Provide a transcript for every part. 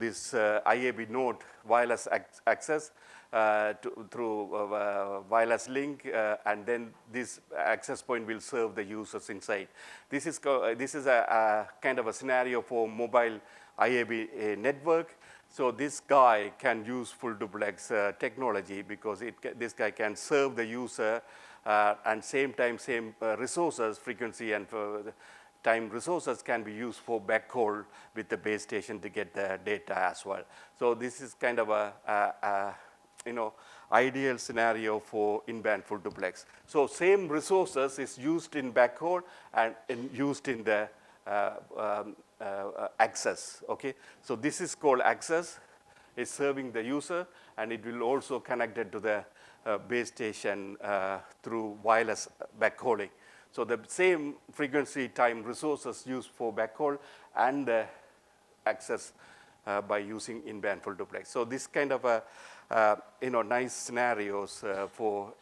this IAB node wireless access through wireless link, and then this access point will serve the users inside. This is a kind of a scenario for mobile IAB network. So this guy can use full duplex technology because this guy can serve the user and same resources, frequency and time resources can be used for backhaul with the base station to get the data as well. So this is kind of a ideal scenario for in-band full duplex. So same resources is used in backhaul and used in the access, okay? So this is called access, is serving the user, and it will also connect it to the base station through wireless backhauling. So the same frequency time resources used for backhaul and access by using in-band full duplex. So this kind of nice scenarios for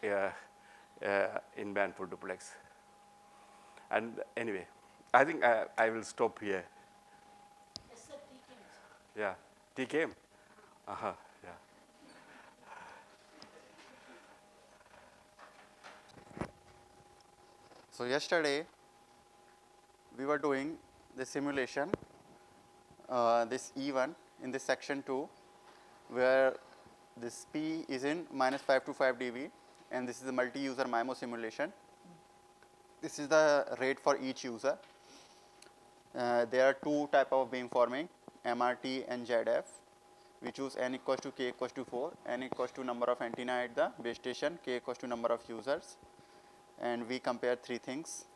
in-band full duplex. And anyway, I think I will stop here. Yes, sir, T came. Yeah, T came. Yeah. So yesterday we were doing the simulation, this E1 in this section 2, where this P is in -525 dB, and this is the multi-user MIMO simulation. This is the rate for each user. There are two type of beamforming, MRT and ZF. We choose n equals to k equals to 4, n equals to number of antenna at the base station, k equals to number of users. And we compare three things,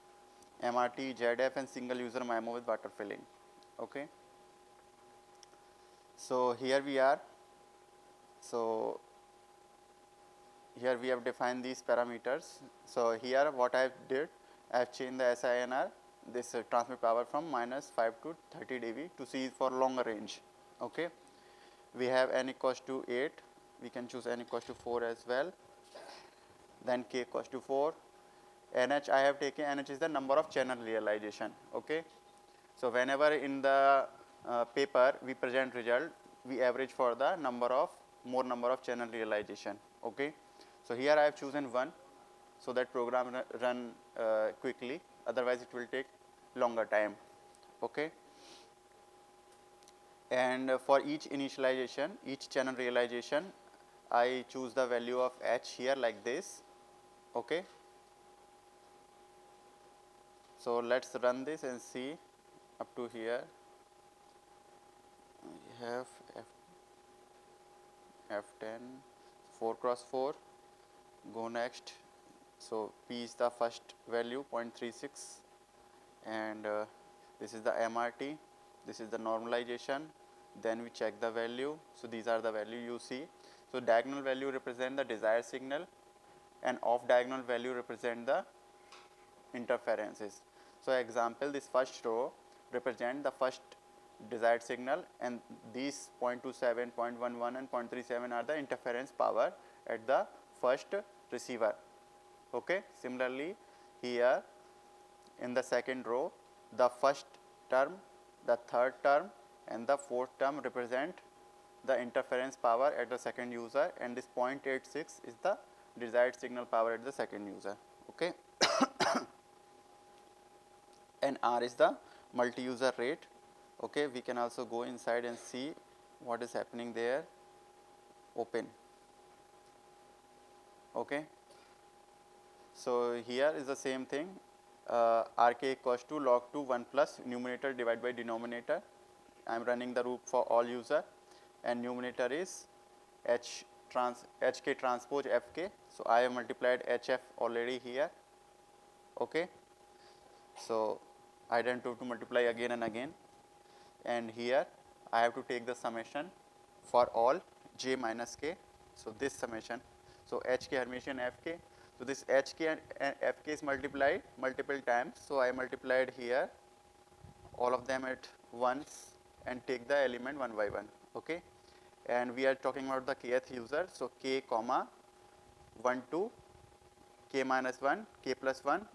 MRT, ZF and single user MIMO with water filling, okay. So here we are. So here we have defined these parameters. So here what I did, I have changed the SINR, this transmit power from -5 to 30 dB to see for longer range, okay. We have n equals to 8, we can choose n equals to 4 as well, then k equals to 4. NH I have taken, NH is the number of channel realization, okay. So whenever in the paper we present result, we average for the more number of channel realization, okay. So here I have chosen 1, so that program run quickly, otherwise it will take longer time, okay. And for each initialization, each channel realization, I choose the value of H here like this, okay. So let's run this and see up to here. We have F10, 4 cross 4, go next. So P is the first value 0.36, and this is the MRT, this is the normalization, then we check the value. So these are the value you see. So diagonal value represent the desired signal and off diagonal value represent the interferences. So example, this first row represent the first desired signal, and these 0.27, 0.11 and 0.37 are the interference power at the first receiver, okay. Similarly here in the second row, the first term, the third term and the fourth term represent the interference power at the second user, and this 0.86 is the desired signal power at the second user, okay. And R is the multi-user rate, okay. We can also go inside and see what is happening there, open, okay. So here is the same thing, RK equals to log 2 1 plus numerator divided by denominator. I am running the loop for all user, and numerator is HK transpose FK. So I have multiplied HF already here, okay. So I don't have to multiply again and again, and here I have to take the summation for all j minus k. So this summation, so HK Hermitian FK. So this HK and FK is multiplied multiple times. So I multiplied here all of them at once and take the element one by one, okay. And we are talking about the kth user. So k comma 1 to k minus 1, k plus 1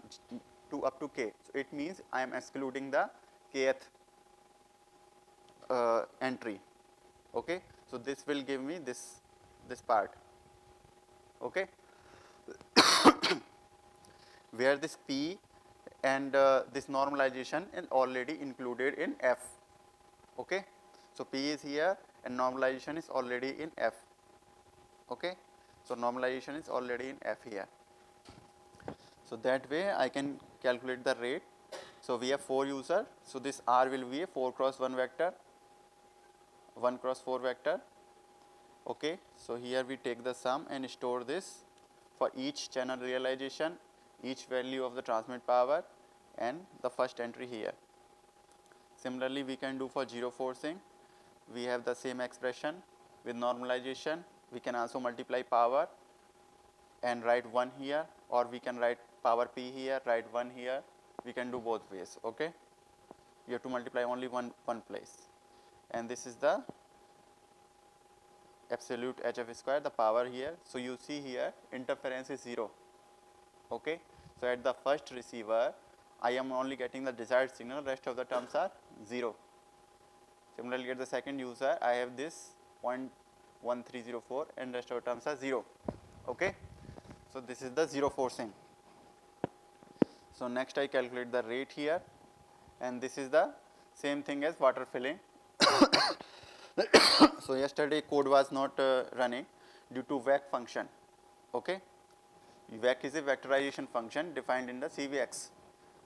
to up to k. So it means I am excluding the kth entry, Okay, so this will give me this part. Okay, where this P and this normalization is already included in F. Okay, so P is here and normalization is already in F. Okay, so normalization is already in F here. So that way I can calculate the rate. So we have 4 user, so this R will be a 4 cross 1 vector, 1 cross 4 vector. Okay, so here we take the sum and store this for each channel realization, each value of the transmit power and the first entry here. Similarly, we can do for zero forcing. We have the same expression with normalization. We can also multiply power and write 1 here, or we can write power P here, write 1 here. We can do both ways. Okay, you have to multiply only one place, and this is the absolute HF square, the power here. So you see here interference is 0. Okay, so at the first receiver I am only getting the desired signal, rest of the terms are 0. Similarly, at the second user I have this 0.1304 and rest of the terms are 0. Okay, so this is the zero forcing. So next I calculate the rate here, and this is the same thing as water filling. So yesterday code was not running due to VAC function. Okay, VAC is a vectorization function defined in the CVX,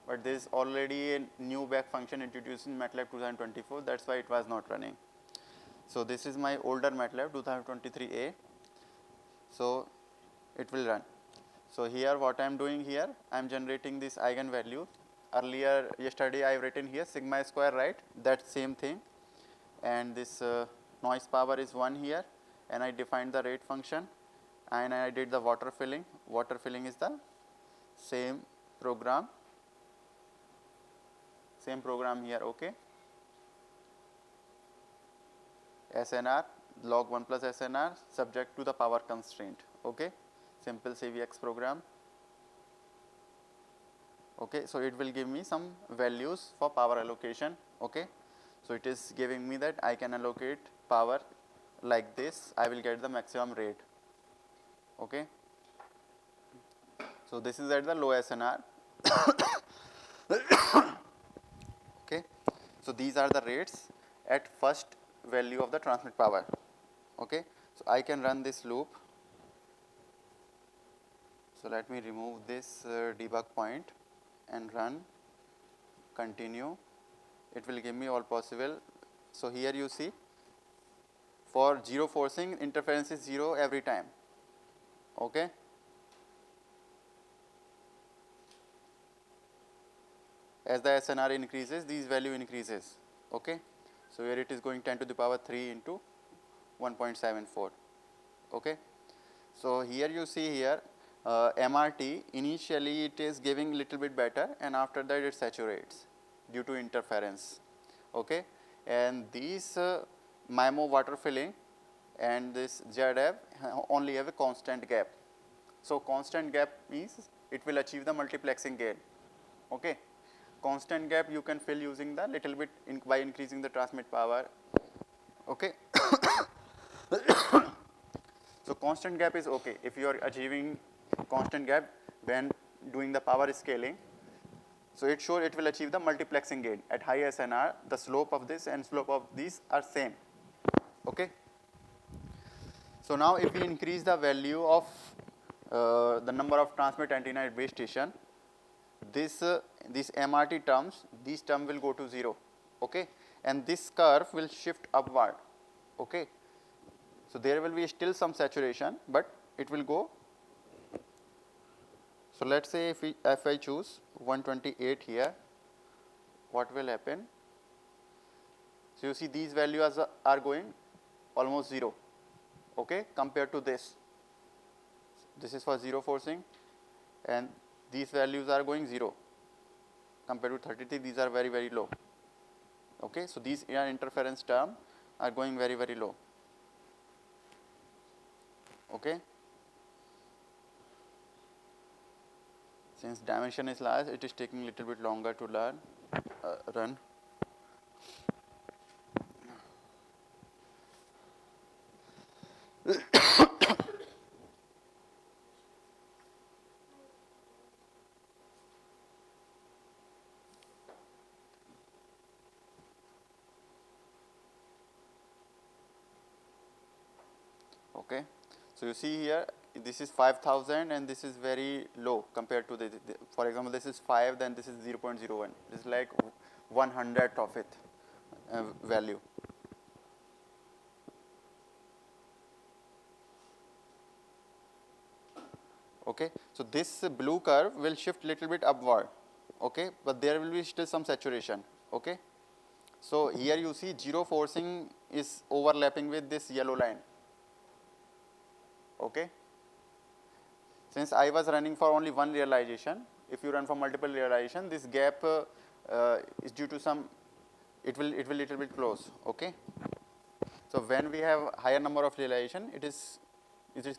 but there is already a new VAC function introduced in MATLAB 2024. That's why it was not running. So this is my older MATLAB 2023A. So it will run. So here what I am doing here, I am generating this eigenvalue. Earlier yesterday I have written here sigma square, right? That same thing, and this noise power is 1 here, and I defined the rate function, and I did the water filling. Water filling is the same program here. Okay, SNR log 1 plus SNR subject to the power constraint. Okay, simple CVX program. Okay, so it will give me some values for power allocation. Okay, so it is giving me that I can allocate power like this, I will get the maximum rate. Okay, so this is at the low SNR. Okay, so these are the rates at first value of the transmit power. Okay, so I can run this loop. So let me remove this debug point and run, continue. It will give me all possible. So here you see, for zero forcing interference is 0 every time. Okay, as the SNR increases, these value increases. Okay, so here it is going 10 to the power 3 into 1.74. Okay, so here you see here MRT initially it is giving little bit better, and after that it saturates due to interference. Okay, and these MIMO water filling and this ZF only have a constant gap. So constant gap means it will achieve the multiplexing gain. Okay, constant gap you can fill using the little bit by increasing the transmit power. Okay. So constant gap is okay if you are achieving constant gap when doing the power scaling. So it sure it will achieve the multiplexing gain at high SNR. The slope of this and slope of these are same. Okay. So now if we increase the value of the number of transmit antenna at base station, this MRT terms, these term will go to 0. Okay, and this curve will shift upward. Okay, so there will be still some saturation, but it will go. So let's say if I choose 128 here, what will happen? So you see these values are going almost 0. Okay, compared to this. This is for zero forcing, and these values are going 0 compared to 33. These are very, very low. Okay, so these interference term are going very, very low. Okay, since dimension is large, it is taking little bit longer to run. Okay. So you see here, this is 5,000 and this is very low compared to for example, this is 5, then this is 0.01. This is like 1/100th of it value. Okay. So this blue curve will shift little bit upward, okay, but there will be still some saturation. Okay. So here you see zero forcing is overlapping with this yellow line. Okay. Since I was running for only one realization, if you run for multiple realization, this gap is due to some, it will little bit close. Okay. So when we have higher number of realization, it is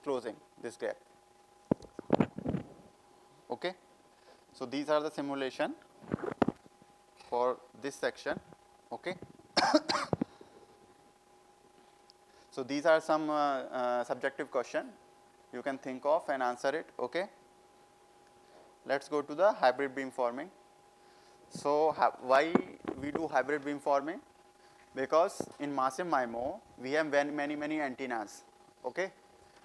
closing this gap. Okay. So these are the simulation for this section. Okay. So these are some subjective question you can think of and answer it. Okay. Let's go to the hybrid beamforming. So why we do hybrid beamforming? Because in massive MIMO we have many antennas. Okay.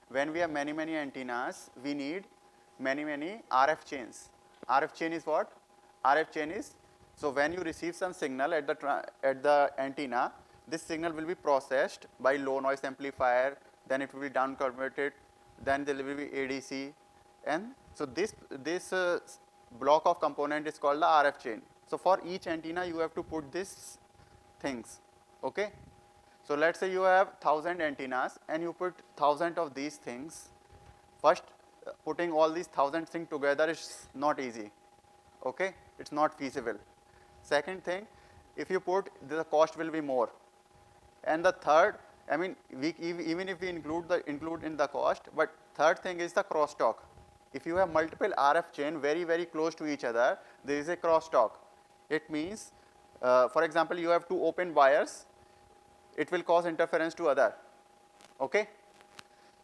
When we have many antennas, we need many RF chains. RF chain is what? RF chain is, so when you receive some signal at the antenna, this signal will be processed by low noise amplifier, then it will be down converted, then there will be ADC, and so this block of component is called the RF chain. So for each antenna you have to put these things. Okay. So let's say you have 1,000 antennas and you put 1,000 of these things. First, putting all these 1,000 things together is not easy. Okay, it's not feasible. Second thing, if you put, the cost will be more. And the third, I mean, even if we include in the cost, but third thing is the crosstalk. If you have multiple RF chain very close to each other, there is a crosstalk. It means, for example, you have two open wires, it will cause interference to other. Okay.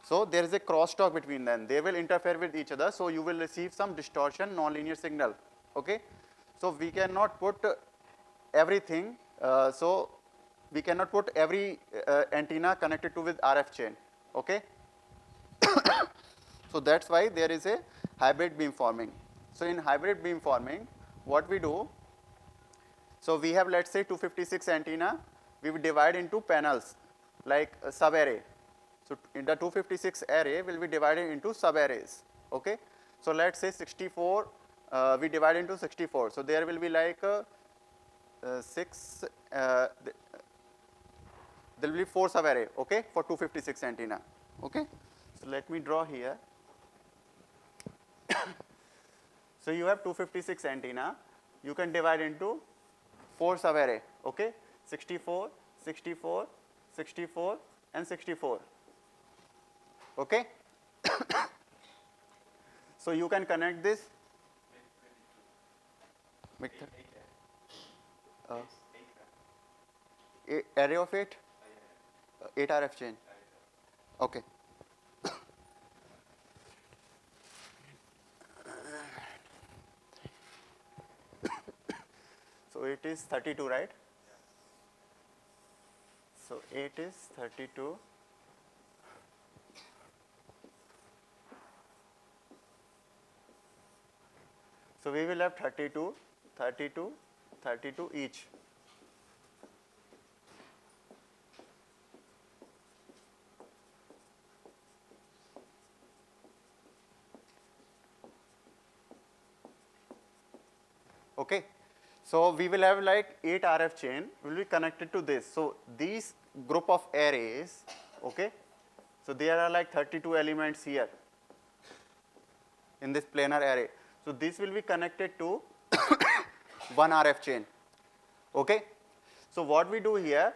So there is a crosstalk between them. They will interfere with each other. So you will receive some distortion, nonlinear signal. Okay. So we cannot put everything. So we cannot put every antenna connected to with RF chain. Okay. So that's why there is a hybrid beamforming. So in hybrid beamforming, what we do? So we have, let's say, 256 antenna. We will divide into panels like a subarray. So in the 256 array will be divided into subarrays. Okay. So let's say 64, we divide into 64. So there will be like 6. There will be 4 subarray. Okay, for 256 antenna. Okay. So let me draw here. So you have 256 antenna. You can divide into 4 subarray. Okay. 64, 64, 64, and 64. Okay. So you can connect this. Array of 8? 8 RF chain. Okay. So it is 32, right? So 8 is 32. So we will have 32, 32, 32 each. Okay. So we will have like 8 RF chain will be connected to this. So these group of arrays, okay. So there are like 32 elements here in this planar array. So this will be connected to one RF chain. Okay. So what we do here,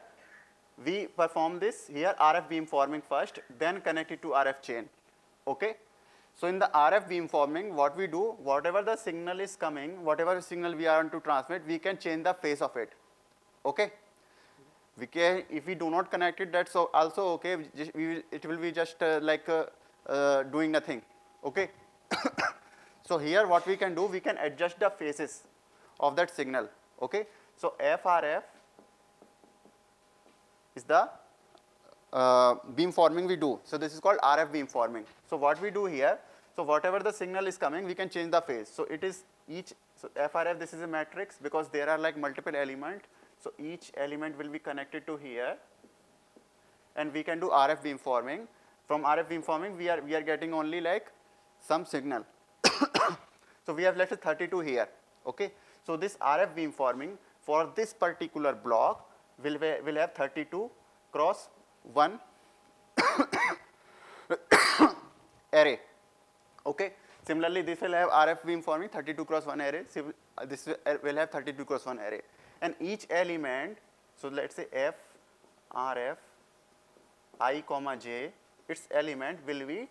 we perform this here RF beamforming first, then connect it to RF chain. Okay. So in the RF beamforming, what we do, whatever the signal is coming, whatever signal we are to transmit, we can change the phase of it. Okay. We can, if we do not connect it, that's also okay. It will be just doing nothing. Okay. So here what we can do, we can adjust the phases of that signal. Okay. So FRF is the beamforming we do. So this is called RF beamforming. So what we do here, so whatever the signal is coming, we can change the phase. So it is each, so FRF, this is a matrix because there are like multiple elements. So each element will be connected to here, and we can do RF beamforming. From RF beamforming, we are getting only like some signal. So we have let's say 32 here. Okay. So this RF beamforming for this particular block will have 32 cross 1 array. Okay. Similarly, this will have RF beamforming 32 cross 1 array. This will have 32 cross 1 array. And each element, so let's say F, RF, I comma j, its element will be,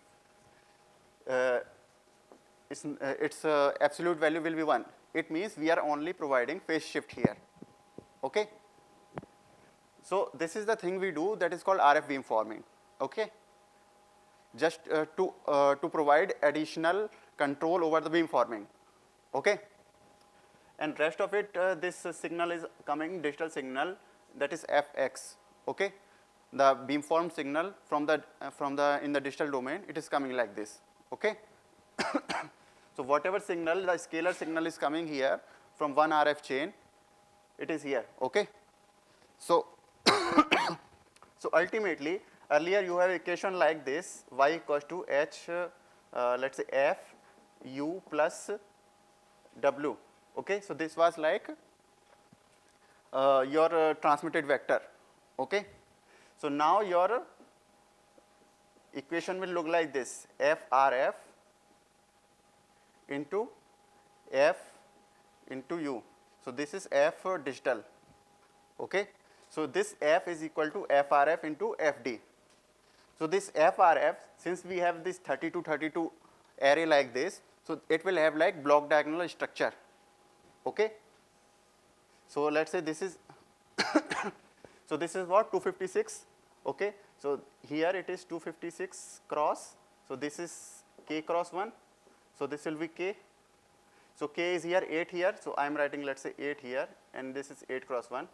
its absolute value will be 1. It means we are only providing phase shift here. Okay. So this is the thing we do, that is called RF beamforming. Okay. Just to provide additional control over the beamforming. Okay. And rest of it, this signal is coming, digital signal, that is Fx. Okay. The beamformed signal from the in the digital domain, it is coming like this. Okay. So whatever signal, the scalar signal is coming here from one RF chain, it is here. Okay. So so ultimately, earlier you have equation like this, y equals to h, let's say f u plus w. Okay. So this was like your transmitted vector. Okay. So now your equation will look like this, f RF into f into u. So this is f digital. Okay. So this f is equal to FRF into FD. So this FRF, since we have this 32 array like this, so it will have like block diagonal structure. Okay. So let's say this is so this is what, 256. Okay. So here it is 256 cross. So this is k cross 1. So this will be k. So k is here, 8 here. So I am writing, let's say 8 here, and this is 8 cross 1.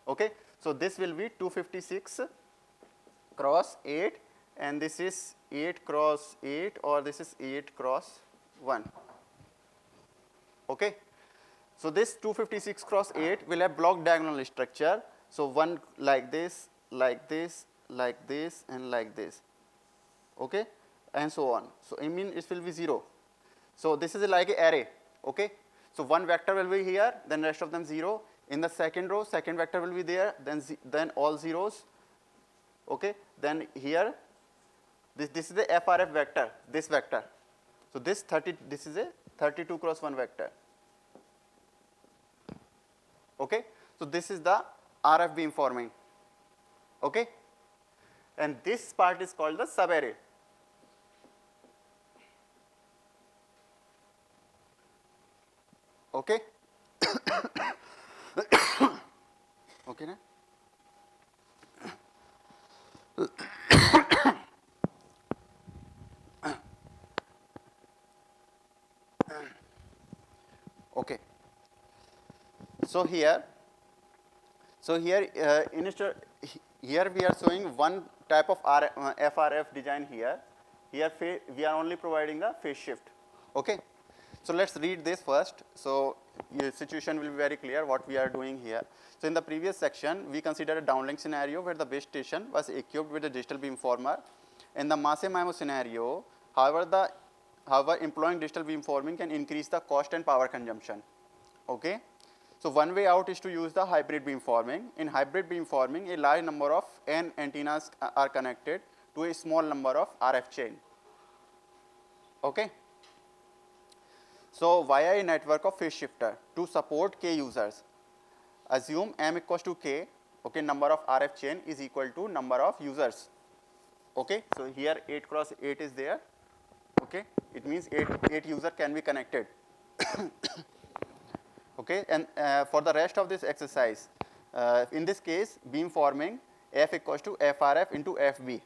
Okay. So this will be 256 cross 8, and this is 8 cross 8, or this is 8 cross 1. Okay. So this 256 cross 8 will have block diagonal structure. So one like this, like this, like this, and like this. Okay. And so on. So I mean it will be 0. So this is like an array. Okay. So one vector will be here, then rest of them 0. In the second row, second vector will be there, then all zeros. Okay. Then here, this is the FRF vector, this vector. So this is a 32 cross 1 vector. Okay. So this is the RF beamforming. Okay. And this part is called the subarray. Okay. Okay, na? Okay. So here here we are showing one type of FRF design here. Here we are only providing the phase shift. Okay. So let's read this first. So your situation will be very clear what we are doing here. So in the previous section, we considered a downlink scenario where the base station was equipped with a digital beamformer. In the massive MIMO scenario, however, employing digital beamforming can increase the cost and power consumption. Okay. So one way out is to use the hybrid beamforming. In hybrid beamforming, a large number of N antennas are connected to a small number of RF chain. Okay. So via a network of phase shifter to support k users, assume m equals to k. Okay, number of RF chain is equal to number of users. Okay, so here 8 cross 8 is there. Okay, it means 8 user can be connected. Okay, and for the rest of this exercise, in this case, beam forming F equals to FRF into FB.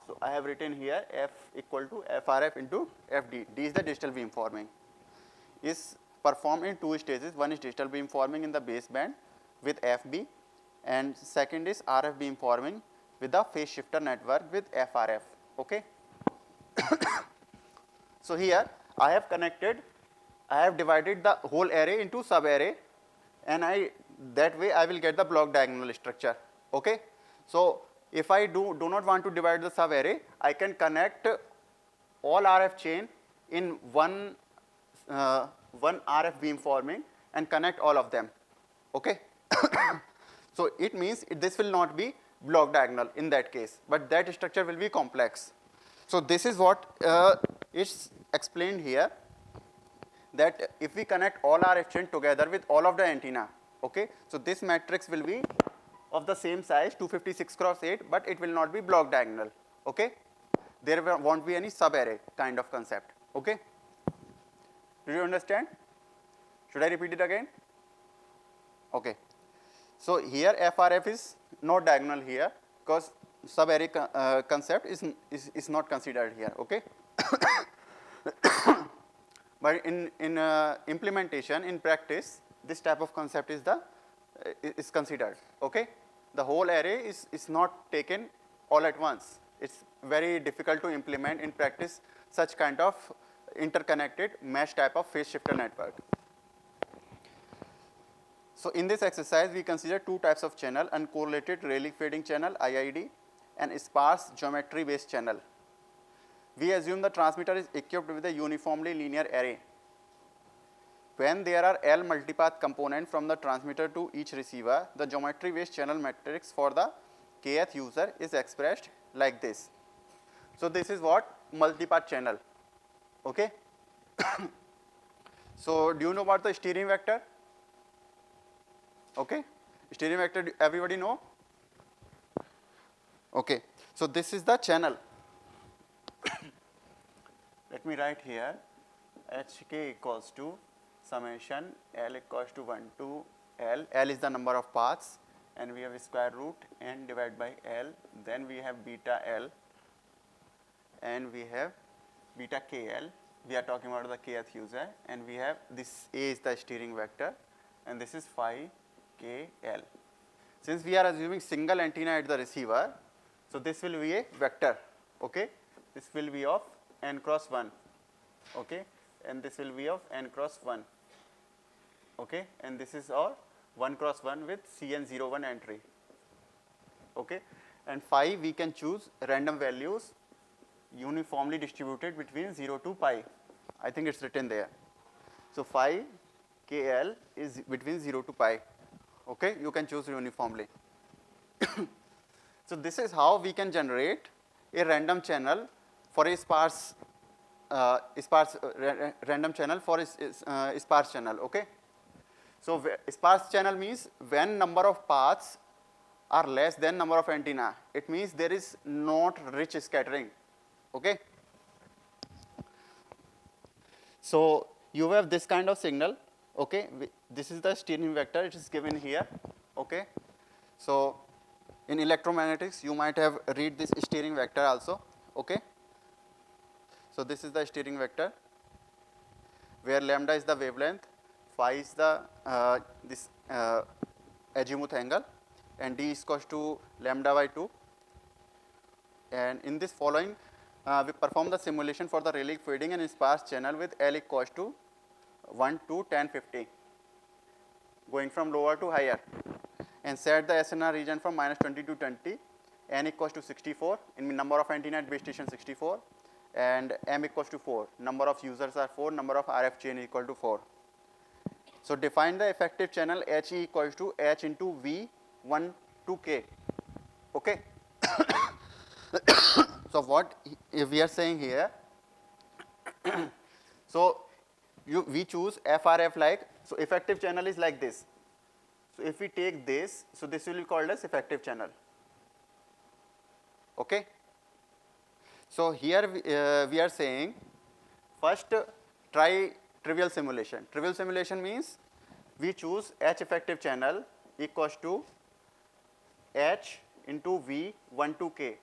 So I have written here F equal to FRF into FD. D is the digital beam forming. Is performed in two stages. One is digital beam forming in the baseband with FB, and second is RF beam forming with the phase shifter network with FRF. Okay. So here I have divided the whole array into sub array, and that way I will get the block diagonal structure. Okay. So if I do not want to divide the sub array, I can connect all RF chain in one RF beam forming and connect all of them. Okay. So it means this will not be block diagonal in that case, but that structure will be complex. So this is what is explained here, that if we connect all RF chain together with all of the antenna, okay, so this matrix will be of the same size 256 cross 8, but it will not be block diagonal. Okay, there won't be any sub array kind of concept. Okay, do you understand? Should I repeat it again? Okay, so here FRF is not diagonal here because sub array concept is not considered here. Okay. But in implementation, in practice, this type of concept is considered. Okay, the whole array is not taken all at once. It's very difficult to implement in practice such kind of interconnected mesh type of phase shifter network. So in this exercise, we consider two types of channel: uncorrelated Rayleigh fading channel (IID) and sparse geometry based channel. We assume the transmitter is equipped with a uniformly linear array. When there are L multipath components from the transmitter to each receiver, the geometry based channel matrix for the kth user is expressed like this. So this is what multipath channel. Okay. So do you know about the steering vector? Okay, steering vector everybody know? Okay, so this is the channel. Let me write here HK equals to summation L equals to 1 to L. L is the number of paths, and we have square root n divided by L. Then we have beta L, and we have beta KL. We are talking about the kth user, and we have this A is the steering vector, and this is phi KL. Since we are assuming single antenna at the receiver, so this will be a vector. Okay, this will be of n cross 1. Okay, and this will be of n cross 1. Okay, and this is our 1 cross 1 with CN01 entry. Okay, and phi we can choose random values uniformly distributed between 0 to pi. I think it's written there. So phi KL is between 0 to pi. Okay, you can choose uniformly. So this is how we can generate a random channel for a sparse random channel for a sparse channel. Okay, so sparse channel means when number of paths are less than number of antenna, it means there is not rich scattering. Okay, so you have this kind of signal. Okay, this is the steering vector, it is given here. Okay, so in electromagnetics you might have read this steering vector also. Okay, so this is the steering vector where lambda is the wavelength, phi is the azimuth angle, and d is equals to lambda by 2. And in this following, we perform the simulation for the Rayleigh fading and sparse channel with L equals to 1 to 1050, going from lower to higher, and set the SNR region from -20 to 20, n equals to 64, in number of antenna at base station 64, and m equals to 4, number of users are 4, number of RF chain equal to 4. So define the effective channel HE equals to H into V 1 to K. Okay. So what we are saying here, so we choose FRF like, so effective channel is like this. So if we take this, so this will be called as effective channel. Okay. So here we are saying first try trivial simulation. Trivial simulation means we choose H effective channel equals to H into V 1 to K.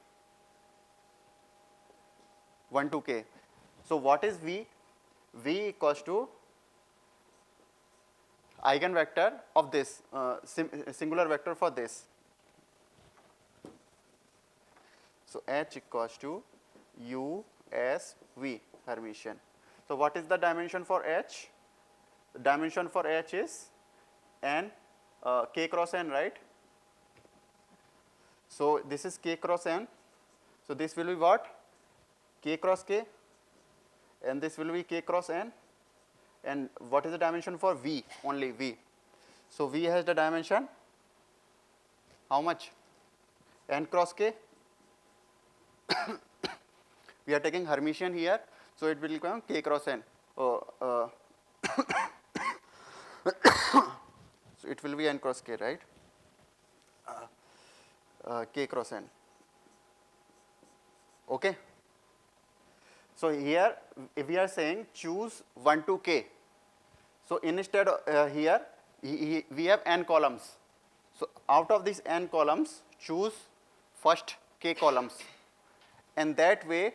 1 to K. So what is V? V equals to eigenvector of this singular vector for this. So H equals to U S V Hermitian. So what is the dimension for H? The dimension for H is n K cross n, right? So this is K cross n. So this will be what? K cross K, and this will be K cross n. And what is the dimension for V? Only V. So V has the dimension how much? N cross K. We are taking Hermitian here, so it will become K cross n. So it will be n cross K, right? K cross n. Okay. So here if we are saying choose 1 to K. So instead here we have n columns. So out of these n columns, choose first K columns, and that way.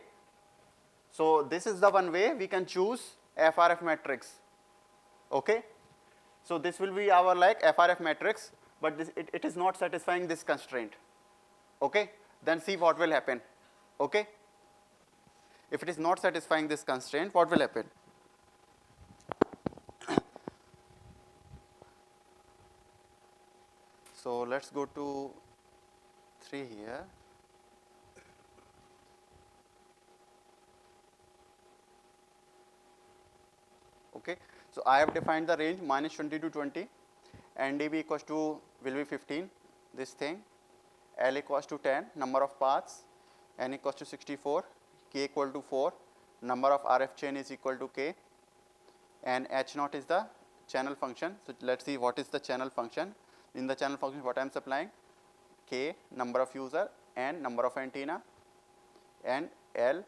So this is the one way we can choose FRF matrix. Okay. So this will be our like FRF matrix, but this, it is not satisfying this constraint. Okay. Then see what will happen. Okay. If it is not satisfying this constraint, what will happen? So let's go to 3 here. Okay. So I have defined the range minus 20 to 20, and dB equals to will be 15, this thing, L equals to 10, number of paths, N equals to 64, K equal to 4, number of RF chain is equal to K, and H naught is the channel function. So let's see what is the channel function. In the channel function, what I am supplying? K, number of user, N, number of antenna, and L.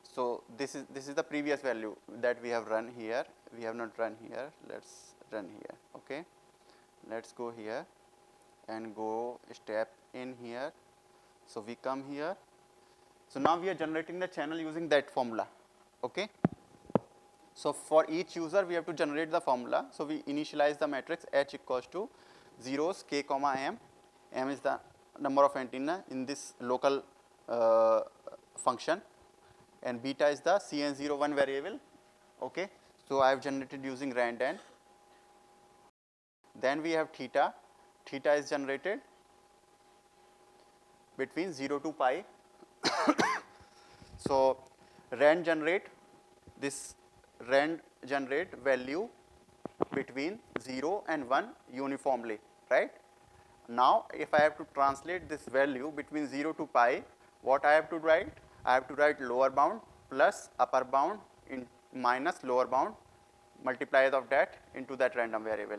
So this is the previous value that we have run here. We have not run here. Let's run here. Okay. Let's go here and go step in here. So we come here. So now we are generating the channel using that formula. Okay. So for each user we have to generate the formula. So we initialize the matrix H equals to zeros K comma M. M is the number of antenna in this local function, and beta is the CN01 variable. Okay. So I have generated using randn. Then we have theta. Theta is generated between 0 to pi. So rand generate value between 0 and 1 uniformly, right? Now if I have to translate this value between 0 to pi, what I have to write? I have to write lower bound plus upper bound in minus lower bound, multipliers of that into that random variable.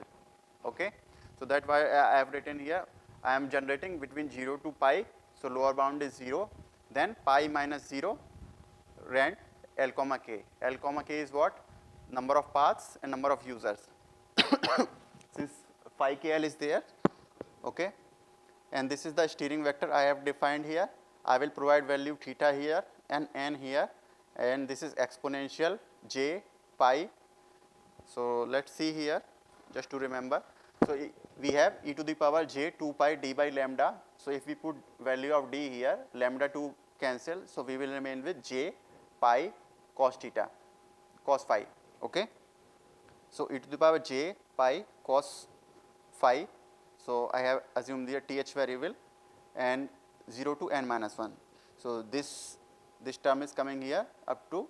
Okay. So that's why I have written here, I am generating between 0 to pi. So lower bound is 0, then pi minus 0 rand L comma K. L comma K is what? Number of paths and number of users. Since phi KL is there. Okay. And this is the steering vector I have defined here. I will provide value theta here and n here, and this is exponential j pi. So let's see here just to remember. So we have e to the power j 2 pi d by lambda. So if we put value of d here, lambda 2 cancel, so we will remain with j pi cos theta, cos phi. Okay. So e to the power j pi cos phi. So I have assumed the th variable, and 0 to n minus 1. So this term is coming here up to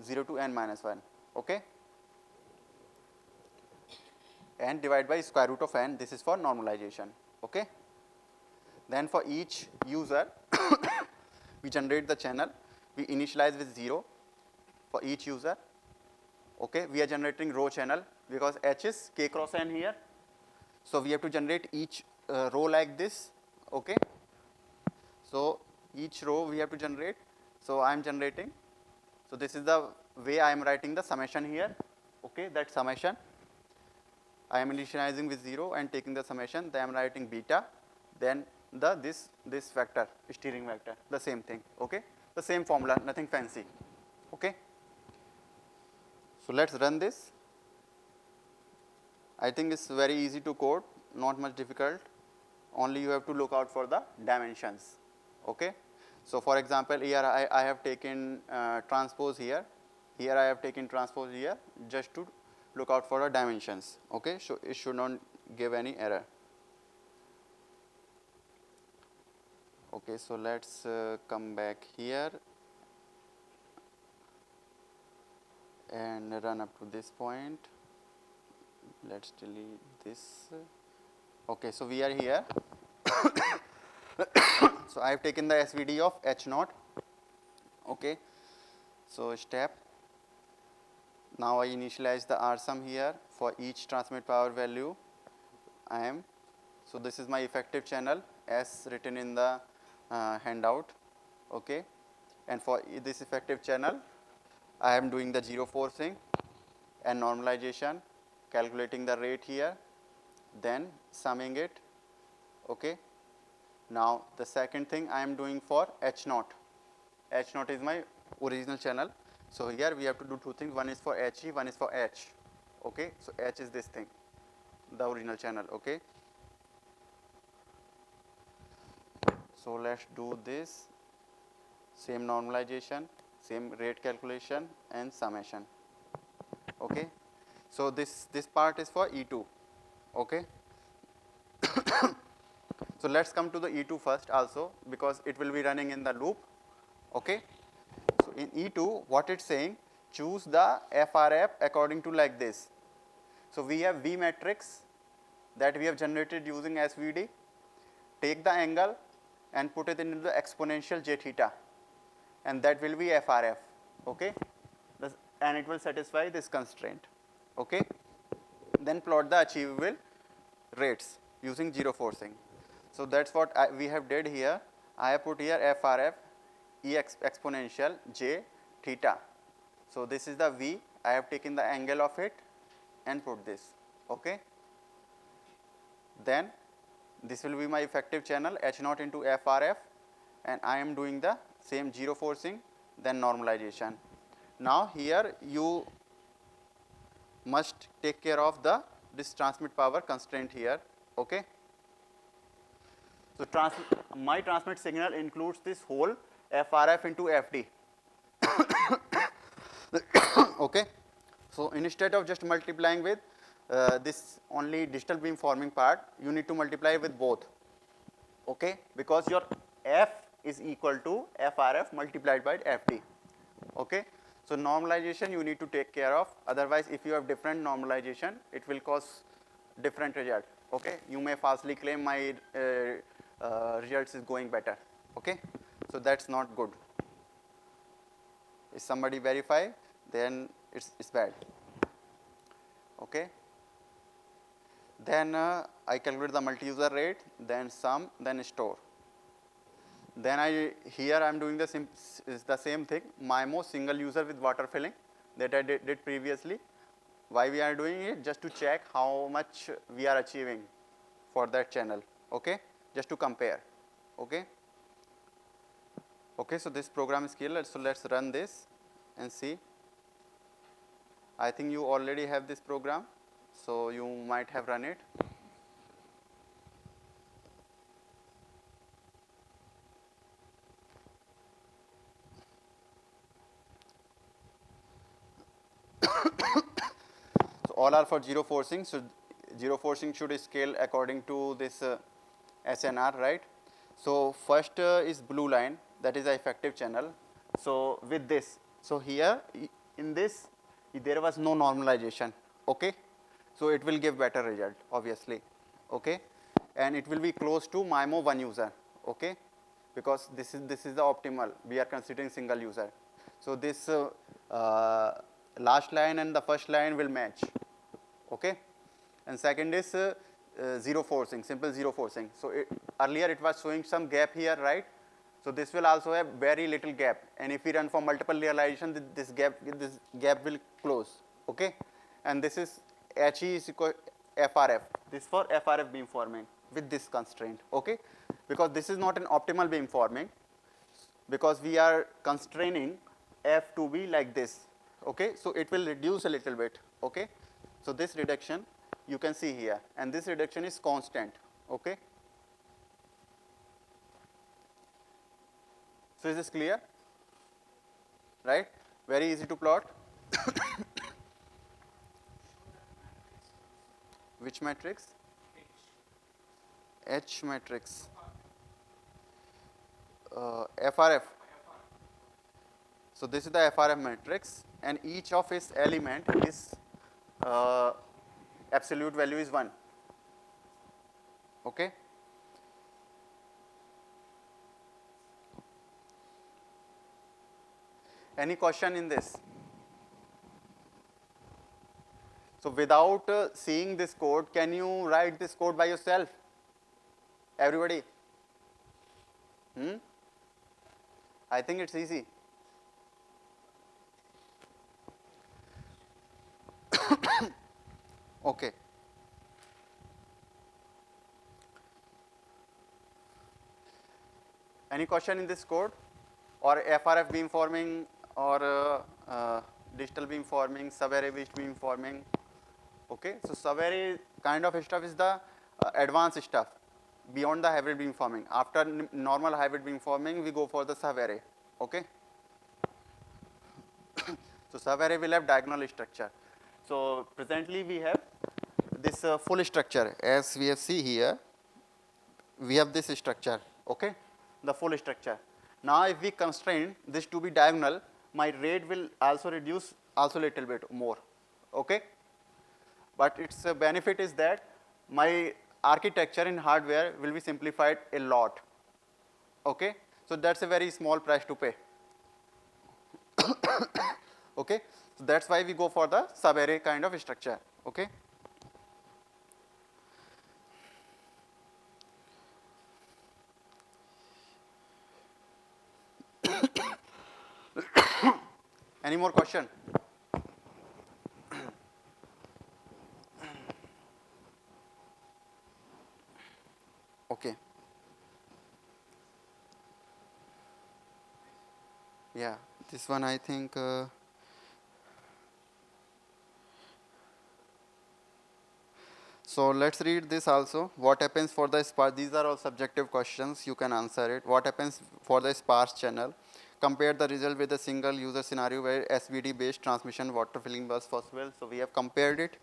0 to n minus 1. Okay. And divide by square root of n. This is for normalization. Okay. Then for each user, we generate the channel. We initialize with 0 for each user. Okay. We are generating row channel because H is K cross n here. So we have to generate each row like this. Okay. So each row we have to generate. So I am generating. So this is the way I am writing the summation here. Okay. That summation. I am initializing with 0 and taking the summation, then I am writing beta, then this vector, steering vector, the same thing, okay? The same formula, nothing fancy, okay? So let's run this. I think it's very easy to code, not much difficult. Only you have to look out for the dimensions, okay? So for example, here I have taken transpose here. Here I have taken transpose here just to look out for the dimensions, okay? So it should not give any error. Okay, so let's come back here and run up to this point. Let's delete this. Okay, so we are here. So I have taken the SVD of H0. Okay, so step. Now I initialize the R sum here for each transmit power value. So this is my effective channel as written in the handout. Okay, and for this effective channel, I am doing the 04 thing and normalization, calculating the rate here, then summing it. Okay. Now the second thing I am doing for H0. H0 is my original channel. So here we have to do two things. One is for HE, one is for H. Okay. So H is this thing, the original channel. Okay. So let's do this. Same normalization, same rate calculation and summation. Okay. So this part is for E2. Okay. So let's come to the E2 first also, because it will be running in the loop. Okay. So in E2, what it's saying, choose the FRF according to like this. So we have V matrix that we have generated using SVD. Take the angle and put it into the exponential j theta, and that will be FRF. Okay. And it will satisfy this constraint. Okay. Then plot the achievable rates using 0 forcing. So that's what we have did here. I have put here FRF E exponential j theta. So this is the V. I have taken the angle of it and put this. Okay. Then this will be my effective channel H0 into FRF, and I am doing the same 0 forcing, then normalization. Now here you must take care of this transmit power constraint here. Okay. So my transmit signal includes this whole FRF into FD. Okay. So instead of just multiplying with this only digital beam forming part, you need to multiply with both. Okay. Because your F is equal to FRF multiplied by FD. Okay. So normalization you need to take care of. Otherwise, if you have different normalization, it will cause different result. Okay. You may falsely claim my results is going better. Okay. So that's not good. If somebody verify, then it's bad. Okay. Then I calculate the multi-user rate, then sum, then store. Then here I am doing the same thing, MIMO single user with water filling that I did previously. Why we are doing it? Just to check how much we are achieving for that channel. Okay. Just to compare. Okay. Okay. So this program is clear. So let's run this and see. I think you already have this program, so you might have run it. So all are for 0 forcing. So 0 forcing should scale according to this SNR, right? So first is blue line, that is the effective channel. So with this, so here in this there was no normalization. Okay. So it will give better result obviously. Okay. And it will be close to MIMO 1 user. Okay. Because this is the optimal. We are considering single user. So this last line and the first line will match. Okay. And second is 0 forcing, simple 0 forcing. So earlier it was showing some gap here, right? So this will also have very little gap, and if we run for multiple realization, this gap will close. Okay. And this is HE is equal FRF. This for FRF beamforming with this constraint, okay? Because this is not an optimal beamforming, because we are constraining F to be like this, okay? So it will reduce a little bit, okay? So this reduction you can see here, and this reduction is constant, okay? So is this clear? Right? Very easy to plot. Which matrix? H matrix. FRF. So this is the FRF matrix, and each of its element is absolute value is 1. Okay. Any question in this? So without seeing this code, can you write this code by yourself? Everybody? I think it's easy. Okay. Any question in this code? Or FRF beamforming, or digital beamforming, subarray based beamforming? Okay, so subarray kind of stuff is the advanced stuff beyond the hybrid beamforming. After normal hybrid beamforming, we go for the subarray. Okay. So subarray will have diagonal structure. So presently we have this full structure, as we have see here. We have this structure. Okay, the full structure. Now if we constrain this to be diagonal, my rate will also reduce also a little bit more. Okay. But its benefit is that my architecture in hardware will be simplified a lot. Okay, so that's a very small price to pay. Okay, so that's why we go for the subarray kind of structure. Okay. Any more question? Okay. Yeah, this one I think so let's read this also. What happens for the sparse? These are all subjective questions, you can answer it. What happens for the sparse channel? Compare the result with a single user scenario where SVD based transmission water filling was possible. So we have compared it.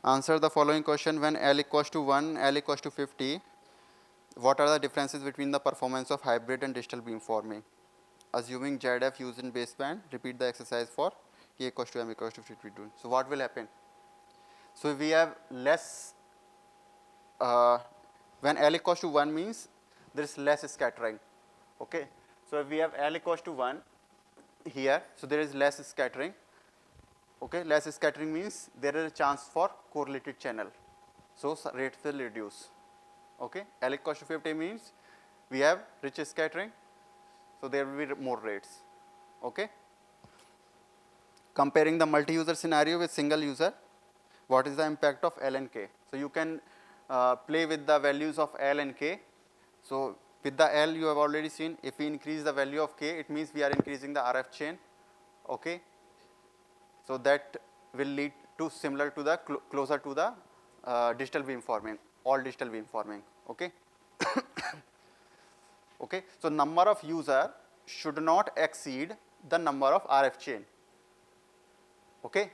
Answer the following question: when L equals to 1, L equals to 50, what are the differences between the performance of hybrid and digital beamforming? Assuming ZF used in baseband, repeat the exercise for K equals to M equals to 52. So what will happen? So we have less, when L equals to 1 means there is less scattering. Okay. So if we have L equals to 1 here, so there is less scattering. Okay, less scattering means there is a chance for correlated channel. So rates will reduce. Okay, L equals to 50 means we have rich scattering, so there will be more rates. Okay. Comparing the multi-user scenario with single user, what is the impact of L and K? So you can play with the values of L and K. So with the L you have already seen, if we increase the value of K, it means we are increasing the RF chain. Okay. So that will lead to similar to the closer to the digital beamforming, all digital beamforming. Okay. Okay. So number of user should not exceed the number of RF chain. Okay.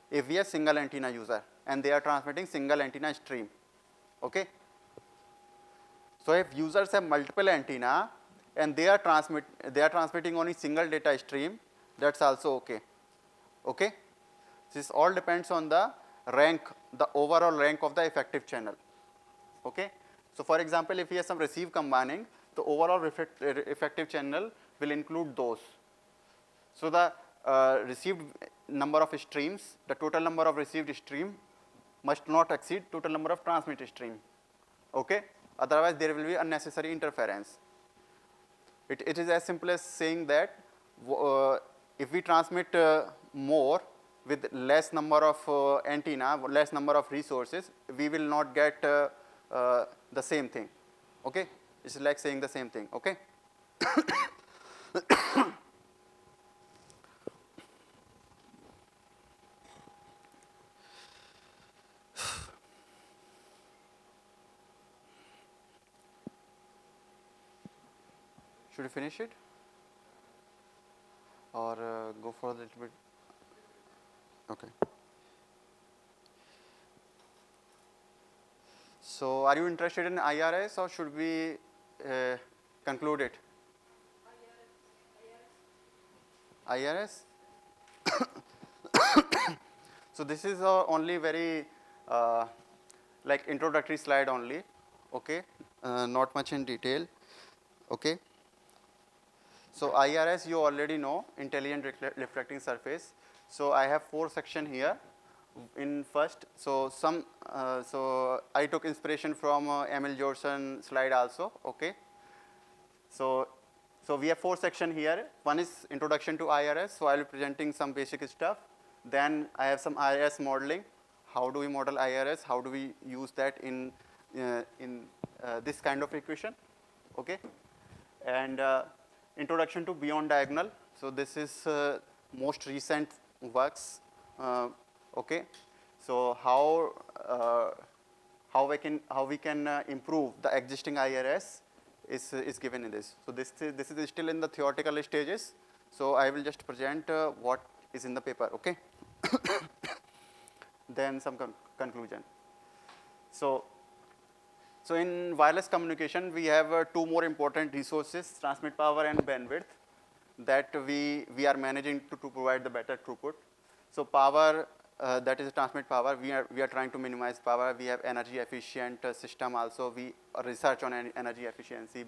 If we have single antenna user and they are transmitting single antenna stream. Okay. So if users have multiple antenna and they are transmitting only single data stream, that's also okay. Okay. This all depends on the rank, the overall rank of the effective channel. Okay. So for example, if we have some receive combining, the overall effective channel will include those. So the received number of streams, the total number of received stream must not exceed total number of transmitted stream. Okay. Otherwise there will be unnecessary interference. It is as simple as saying that if we transmit more, with less number of antenna, less number of resources, we will not get the same thing. Okay, it's like saying the same thing. Okay. Should we finish it or go for a little bit? Okay. So, are you interested in IRS or should we conclude it? IRS? So, this is only very like introductory slide only, okay, not much in detail, okay. So, IRS you already know, intelligent reflecting surface. So, I have 4 sections here in first. So, so I took inspiration from Emil Jorson slide also, okay. So we have 4 sections here. One is introduction to IRS. So, I will be presenting some basic stuff. Then I have some IRS modeling. How do we model IRS? How do we use that in this kind of equation? Okay. And introduction to beyond diagonal. So, this is most recent works. Okay. So, how we can improve the existing IRS is given in this. So, this is still in the theoretical stages. So, I will just present what is in the paper. Okay. Then some conclusion. So in wireless communication, we have 2 more important resources, transmit power and bandwidth, that we are managing to provide the better throughput. So power, that is transmit power, we are trying to minimize power. We have energy efficient system also. We research on energy efficiency.